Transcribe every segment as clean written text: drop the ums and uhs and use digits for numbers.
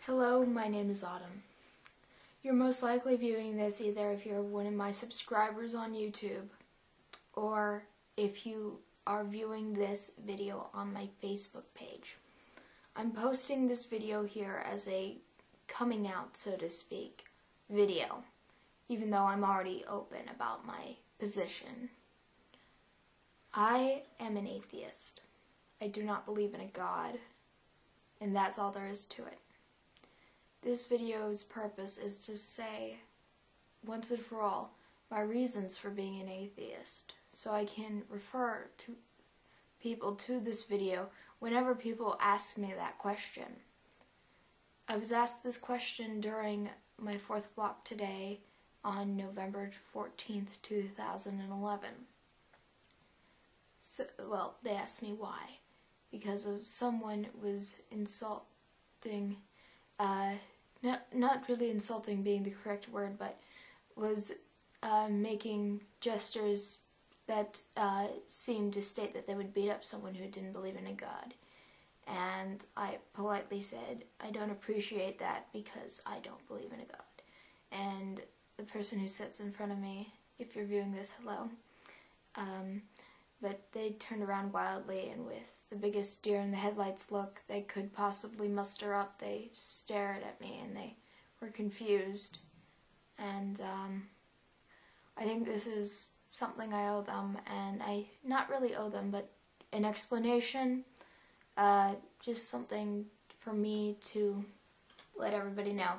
Hello, my name is Autumn. You're most likely viewing this either if you're one of my subscribers on YouTube or if you are viewing this video on my Facebook page. I'm posting this video here as a coming out, so to speak, video, even though I'm already open about my position. I am an atheist. I do not believe in a God, and that's all there is to it. This video's purpose is to say, once and for all, my reasons for being an atheist, so I can refer to people to this video whenever people ask me that question. I was asked this question during my fourth block today on November 14th, 2011. Well, they asked me why. Because of someone was insulting, not really insulting being the correct word, but was making gestures that seemed to state that they would beat up someone who didn't believe in a God. And I politely said, I don't appreciate that because I don't believe in a God. And the person who sits in front of me, if you're viewing this, hello, but they turned around wildly, and with the biggest deer in the headlights look they could possibly muster up, they stared at me and they were confused. And I think this is something I owe them, and I not really owe them, but an explanation, just something for me to let everybody know.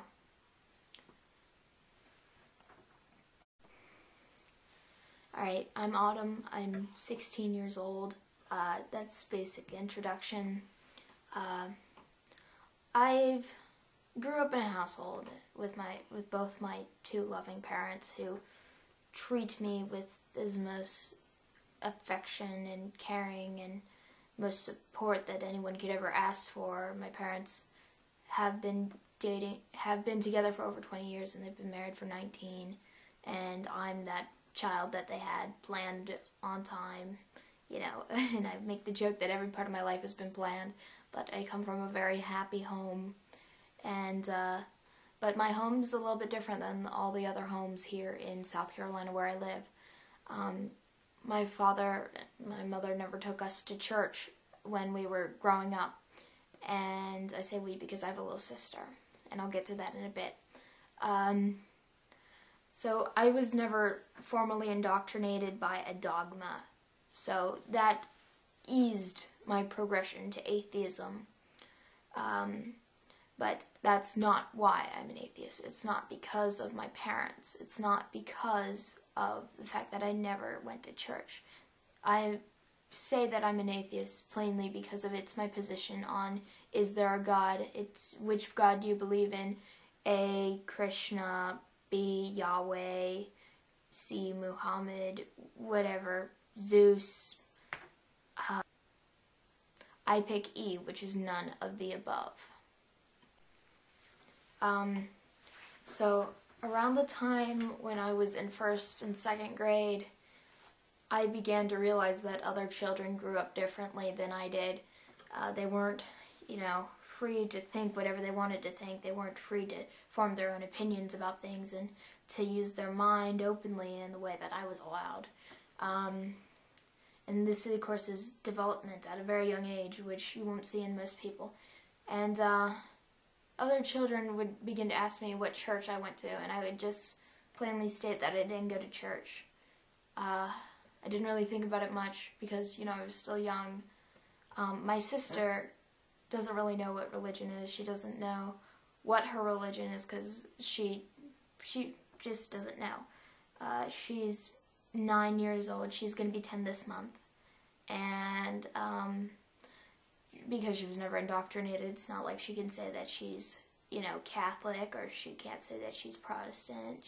Alright, I'm Autumn. I'm 16 years old. That's basic introduction. I've grew up in a household with both my two loving parents who treat me with as most affection and caring and most support that anyone could ever ask for. My parents have been together for over 20 years, and they've been married for 19, and I'm that child that they had planned on time, you know, and I make the joke that every part of my life has been planned, but I come from a very happy home, and but my home's a little bit different than all the other homes here in South Carolina where I live. My mother never took us to church when we were growing up, and I say we because I have a little sister, and I'll get to that in a bit. So I was never formally indoctrinated by a dogma, so that eased my progression to atheism. But that's not why I'm an atheist. It's not because of my parents. It's not because of the fact that I never went to church. I say that I'm an atheist plainly because it's my position on, is there a God? It's which God do you believe in? A, Krishna, B, Yahweh, C, Muhammad, whatever, Zeus. I pick E, which is none of the above. So around the time when I was in first and second grade, I began to realize that other children grew up differently than I did. They weren't, free to think whatever they wanted to think. They weren't free to form their own opinions about things and to use their mind openly in the way that I was allowed. And this, of course, is development at a very young age, which you won't see in most people. And other children would begin to ask me what church I went to, and I would just plainly state that I didn't go to church. I didn't really think about it much because, I was still young. My sister doesn't really know what religion is. She doesn't know what her religion is because she just doesn't know. She's 9 years old. She's going to be 10 this month. And because she was never indoctrinated, it's not like she can say that she's, Catholic, or she can't say that she's Protestant.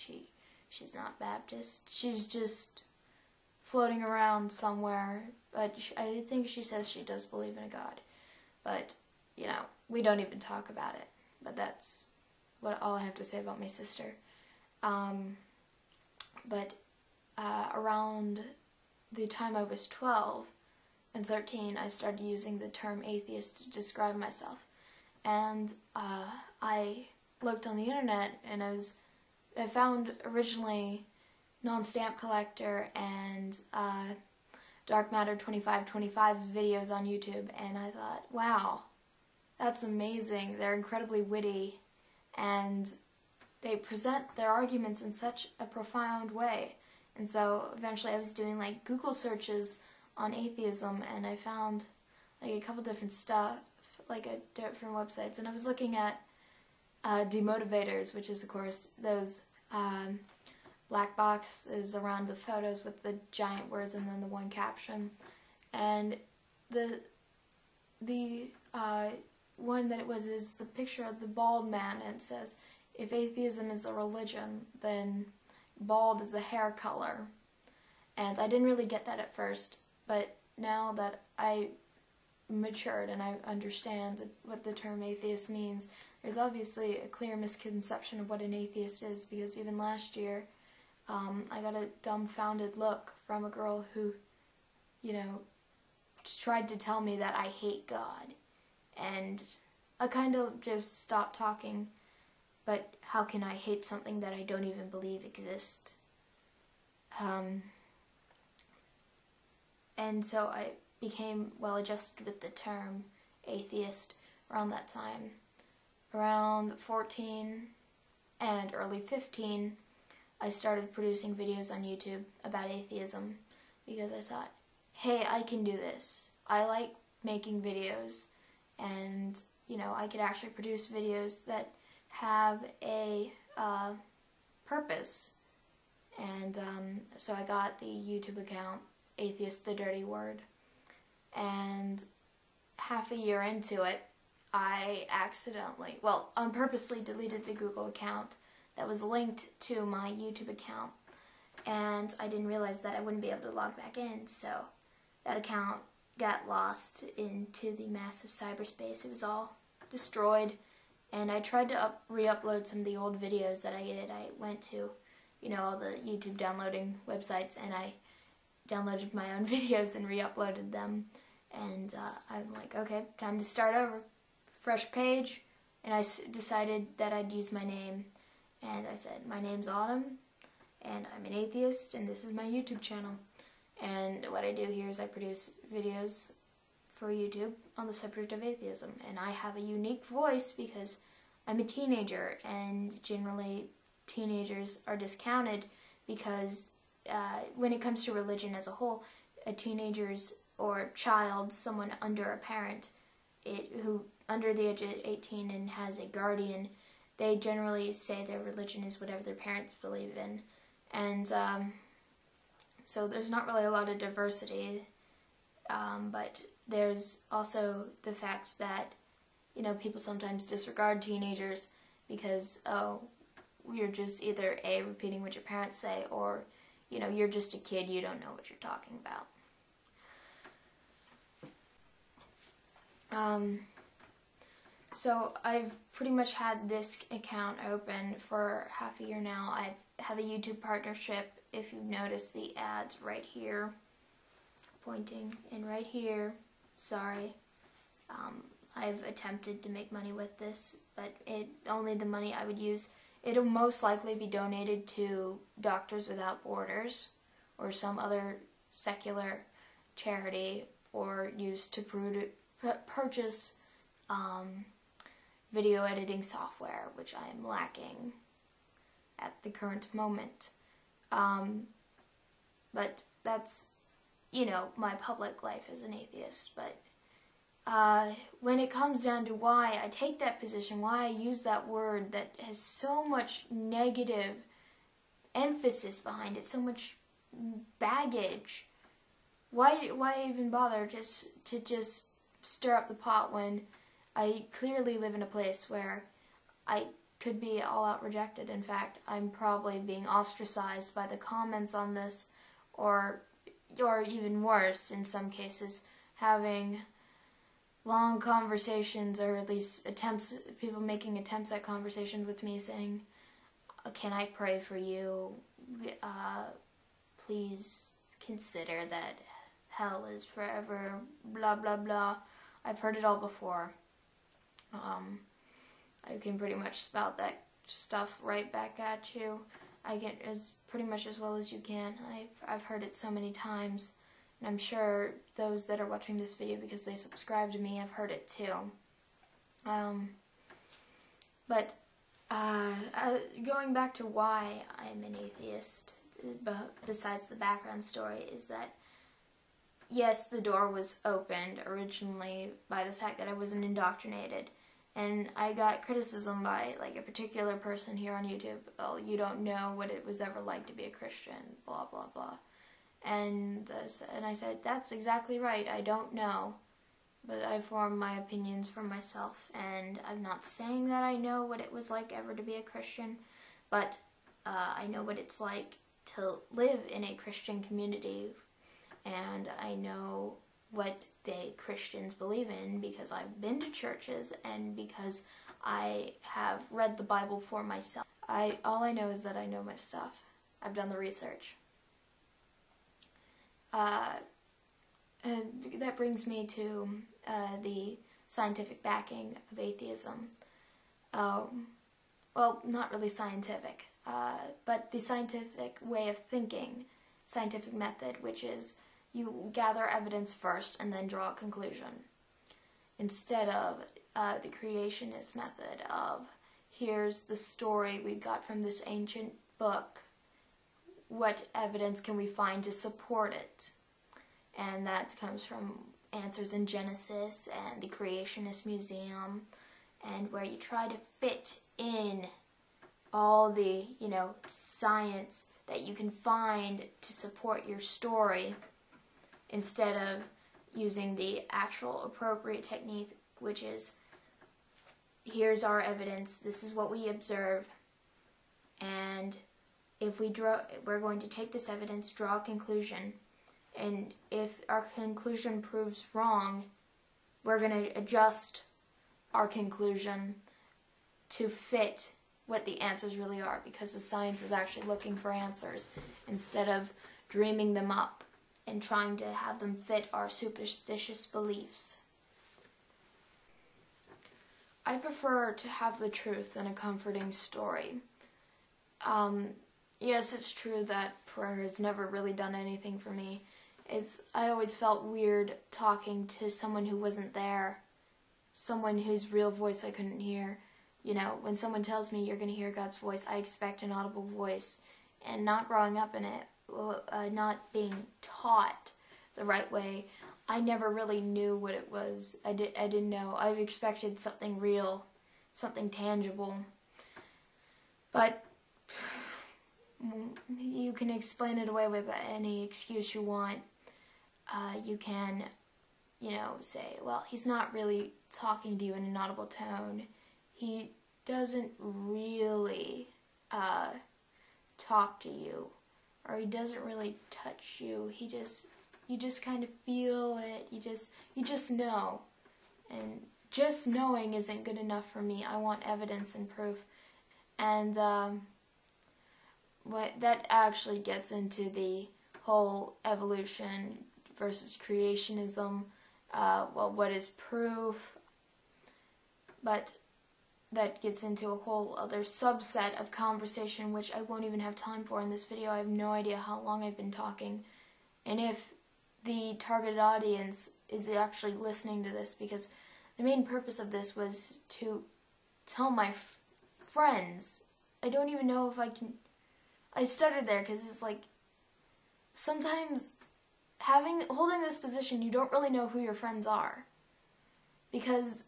She's not Baptist. She's just floating around somewhere. But I think she says she does believe in a God. But, we don't even talk about it. But that's all I have to say about my sister. But around the time I was 12 and 13, I started using the term atheist to describe myself. and I looked on the internet, and I found originally Non-Stamp Collector and Dark Matter 2525's videos on YouTube, and I thought, wow, that's amazing. They're incredibly witty, and they present their arguments in such a profound way. And so eventually I was doing like Google searches on atheism, and I found like a couple different stuff, like different websites, and I was looking at demotivators, which is of course those black boxes around the photos with the giant words and then the one caption. And the one that it was is the picture of the bald man, and it says, if atheism is a religion, then bald is a hair color. And I didn't really get that at first, but now that I matured and I understand what the term atheist means, there's obviously a clear misconception of what an atheist is, because even last year I got a dumbfounded look from a girl who, tried to tell me that I hate God. And I kind of just stopped talking. But how can I hate something that I don't even believe exists? And so I became well adjusted with the term atheist around that time. Around 14 and early 15, I started producing videos on YouTube about atheism, because I thought, hey, I can do this. I like making videos, and I could actually produce videos that have a purpose. And so I got the YouTube account Atheist the Dirty Word, and half a year into it I purposely deleted the Google account that was linked to my YouTube account, and I didn't realize that I wouldn't be able to log back in, so that account got lost into the massive cyberspace. It was all destroyed, and I tried to re-upload some of the old videos that I did. I went to, all the YouTube downloading websites, and I downloaded my own videos and re-uploaded them, and I'm like, okay, time to start over. Fresh page, and I decided that I'd use my name, and I said, my name's Autumn, and I'm an atheist, and this is my YouTube channel. And what I do here is I produce videos for YouTube on the subject of atheism, and I have a unique voice because I'm a teenager, and generally teenagers are discounted because when it comes to religion as a whole, a teenager's or child, someone under a parent, who under the age of 18 and has a guardian, they generally say their religion is whatever their parents believe in. And so there's not really a lot of diversity, but there's also the fact that, people sometimes disregard teenagers because, you're just either A, repeating what your parents say, or, you're just a kid, you don't know what you're talking about. So I've pretty much had this account open for half a year now. I have a YouTube partnership. If you notice the ads right here, pointing, and right here, sorry. I've attempted to make money with this, but only the money I would use. It'll most likely be donated to Doctors Without Borders or some other secular charity, or used to purchase video editing software, which I am lacking at the current moment. But that's, my public life as an atheist. But when it comes down to why I take that position, why I use that word that has so much negative emphasis behind it, so much baggage, why even bother to just stir up the pot when I clearly live in a place where I could be all out rejected. In fact, I'm probably being ostracized by the comments on this, or even worse in some cases, having long conversations, or at least people making attempts at conversations with me saying, can I pray for you? Please consider that hell is forever, blah blah blah. I've heard it all before. I can pretty much spout that stuff right back at you. I get as pretty much as well as you can. I've heard it so many times, and I'm sure those that are watching this video because they subscribe to me have heard it too. Going back to why I'm an atheist, besides the background story, is that yes, the door was opened originally by the fact that I wasn't indoctrinated. And I got criticism by, like, a particular person here on YouTube. Oh, you don't know what it was ever like to be a Christian, blah, blah, blah. And I said, that's exactly right, I don't know. But I formed my opinions for myself. And I'm not saying that I know what it was like ever to be a Christian, but I know what it's like to live in a Christian community. And I know what they Christians believe in because I've been to churches and because I have read the Bible for myself. All I know is that I know my stuff. I've done the research. And that brings me to the scientific backing of atheism. Well, not really scientific, but the scientific way of thinking, scientific method, which is you gather evidence first and then draw a conclusion, instead of the creationist method of, here's the story we got from this ancient book, what evidence can we find to support it? And that comes from Answers in Genesis and the Creationist Museum, and where you try to fit in all the, science that you can find to support your story, instead of using the actual appropriate technique, which is, here's our evidence, this is what we observe, and if we're going to take this evidence, draw a conclusion, and if our conclusion proves wrong, we're going to adjust our conclusion to fit what the answers really are, because the science is actually looking for answers instead of dreaming them up and trying to have them fit our superstitious beliefs. I prefer to have the truth than a comforting story. Yes, it's true that prayer has never really done anything for me. I always felt weird talking to someone who wasn't there, someone whose real voice I couldn't hear. When someone tells me you're going to hear God's voice, I expect an audible voice. And not growing up in it, not being taught the right way, I never really knew what it was. I didn't know. I expected something real, something tangible. But you can explain it away with any excuse you want. You can, say, well, he's not really talking to you in an audible tone. He doesn't really talk to you, or he doesn't really touch you. You just kind of feel it. You just know. And just knowing isn't good enough for me. I want evidence and proof. And that actually gets into the whole evolution versus creationism. Well, what is proof? But that gets into a whole other subset of conversation, which I won't even have time for in this video. I have no idea how long I've been talking, and if the targeted audience is actually listening to this, because the main purpose of this was to tell my friends. I don't even know if I can... I stuttered there because it's like, sometimes holding this position, you don't really know who your friends are, because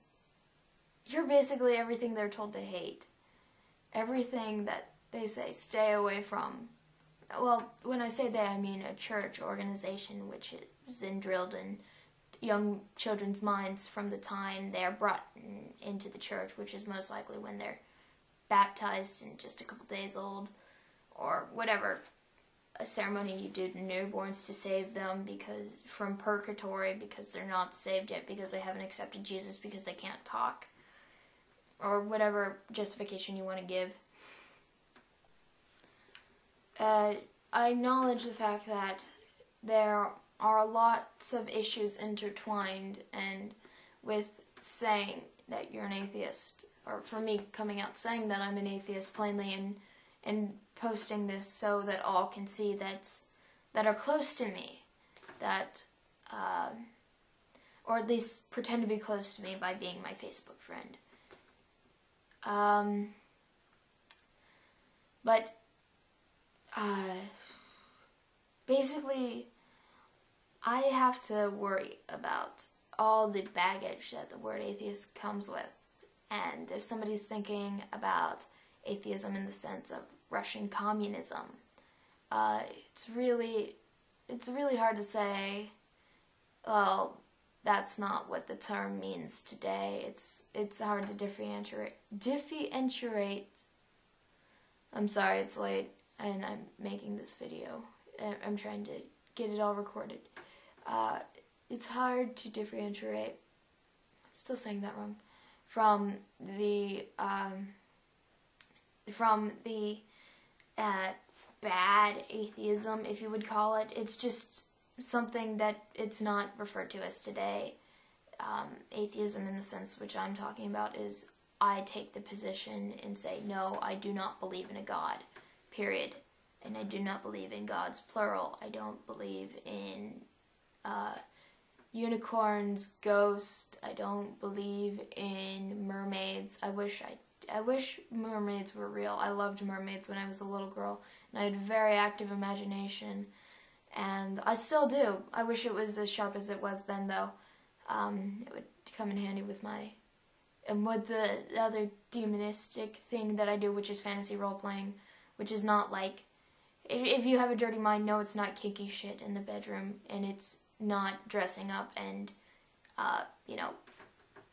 you're basically everything they're told to hate. Everything that they say, stay away from. Well, when I say they, I mean a church organization, which is drilled in young children's minds from the time they're brought into the church, which is most likely when they're baptized and just a couple days old, or whatever, a ceremony you do to newborns to save them from purgatory because they're not saved yet, because they haven't accepted Jesus, because they can't talk, or whatever justification you want to give. I acknowledge the fact that there are lots of issues intertwined, and with saying that you're an atheist, or for me coming out saying that I'm an atheist plainly and posting this so that all can see that are close to me, that or at least pretend to be close to me by being my Facebook friend. But basically, I have to worry about all the baggage that the word atheist comes with. And if somebody's thinking about atheism in the sense of Russian communism, it's really hard to say, well, that's not what the term means today. It's hard to differentiate. I'm sorry, it's late, and I'm making this video. I'm trying to get it all recorded. It's hard to differentiate, still saying that wrong, from the bad atheism, if you would call it. It's just something that it's not referred to as today. Atheism in the sense which I'm talking about is I take the position and say, no, I do not believe in a God, period. And I do not believe in gods, plural. I don't believe in unicorns, ghosts. I don't believe in mermaids. I wish mermaids were real. I loved mermaids when I was a little girl, and I had a very active imagination, and I still do. I wish it was as sharp as it was then, though. It would come in handy with the other demonistic thing that I do, which is fantasy role-playing, which is not like, if you have a dirty mind, no, it's not kinky shit in the bedroom, and it's not dressing up and,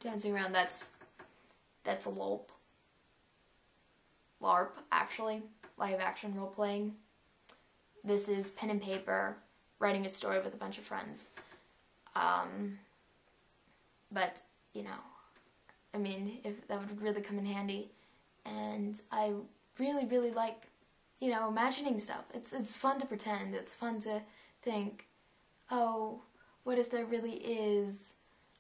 dancing around. That's a LARP, actually, live action role-playing. This is pen and paper, writing a story with a bunch of friends. But, I mean, if that would really come in handy. And I really, really like, imagining stuff. It's fun to pretend. It's fun to think, oh, what if there really is,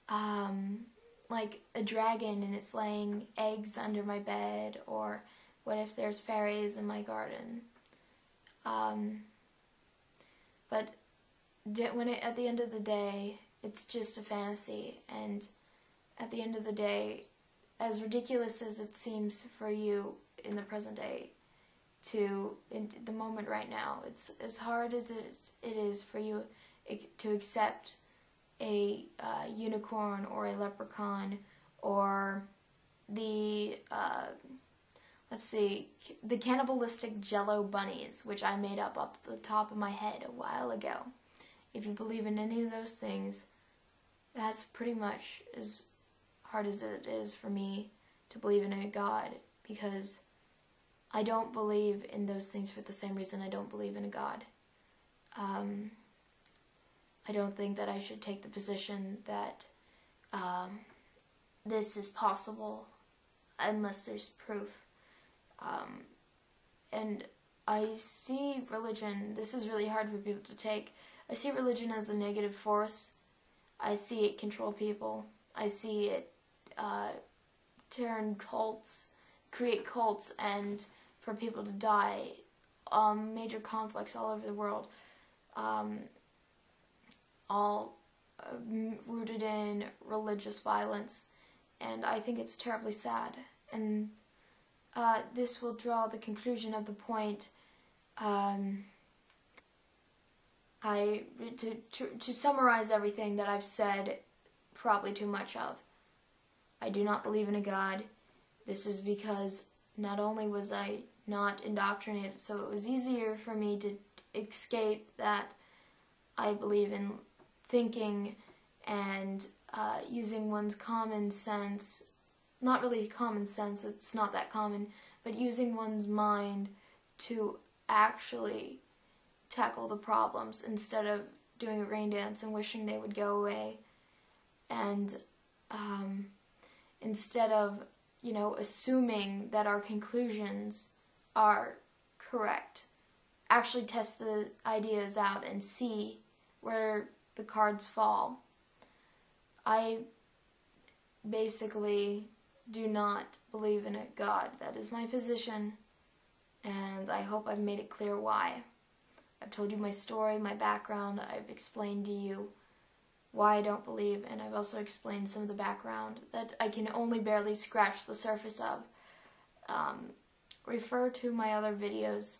like, a dragon and it's laying eggs under my bed? Or what if there's fairies in my garden? But at the end of the day, it's just a fantasy, and at the end of the day, as ridiculous as it seems for you in the present day, in the moment right now, it's as hard as it is for you to accept a unicorn or a leprechaun or the the cannibalistic Jello bunnies, which I made up the top of my head a while ago. If you believe in any of those things, that's pretty much as hard as it is for me to believe in a God, because I don't believe in those things for the same reason I don't believe in a God. I don't think that I should take the position that this is possible unless there's proof. And I see religion, this is really hard for people to take, I see religion as a negative force. I see it control people. I see it create cults, and for people to die, major conflicts all over the world, all rooted in religious violence, and I think it's terribly sad. And this will draw the conclusion of the point. To summarize everything that I've said, probably too much of. I do not believe in a God. This is because not only was I not indoctrinated, so it was easier for me to escape that I believe in thinking and using one's common sense, not really common sense, it's not that common, but using one's mind to actually tackle the problems instead of doing a rain dance and wishing they would go away. And instead of, assuming that our conclusions are correct, actually test the ideas out and see where the cards fall. basically do not believe in a God. That is my position, and I hope I've made it clear why. I've told you my story, my background. I've explained to you why I don't believe, and I've also explained some of the background that I can only barely scratch the surface of. Refer to my other videos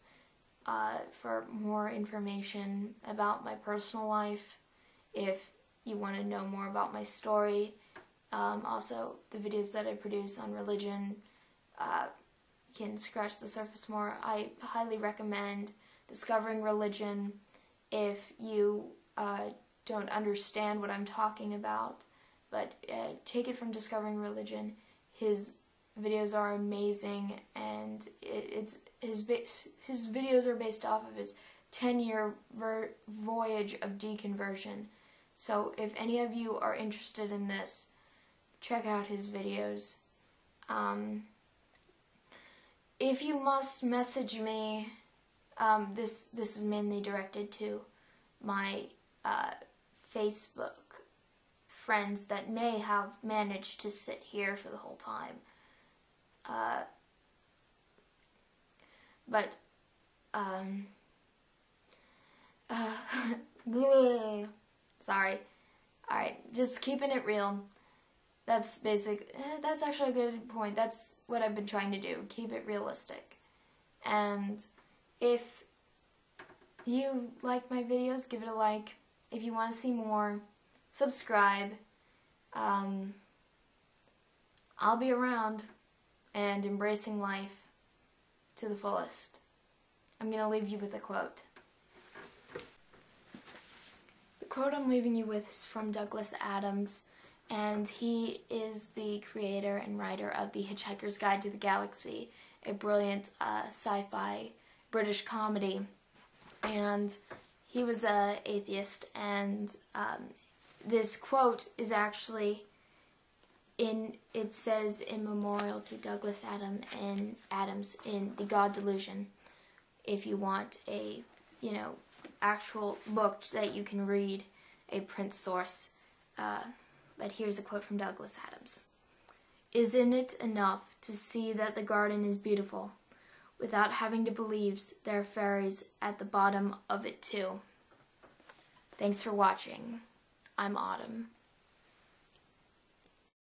for more information about my personal life if you want to know more about my story. Also, the videos that I produce on religion can scratch the surface more. I highly recommend Discovering Religion if you don't understand what I'm talking about, but take it from Discovering Religion. His videos are amazing, and his videos are based off of his 10-year voyage of deconversion. So if any of you are interested in this, check out his videos. If you must message me, this is mainly directed to my Facebook friends that may have managed to sit here for the whole time. Sorry. Alright, just keeping it real. That's that's actually a good point. That's what I've been trying to do. Keep it realistic. And if you like my videos, give it a like. If you want to see more, subscribe. I'll be around and embracing life to the fullest. I'm going to leave you with a quote. The quote I'm leaving you with is from Douglas Adams, and he is the creator and writer of The Hitchhiker's Guide to the Galaxy, a brilliant sci-fi British comedy. And he was an atheist, and this quote is actually it says in memorial to Douglas Adams in The God Delusion. If you want a, actual book that you can read, a print source. But here's a quote from Douglas Adams. "Isn't it enough to see that the garden is beautiful, without having to believe there are fairies at the bottom of it too?" Thanks for watching. I'm Autumn.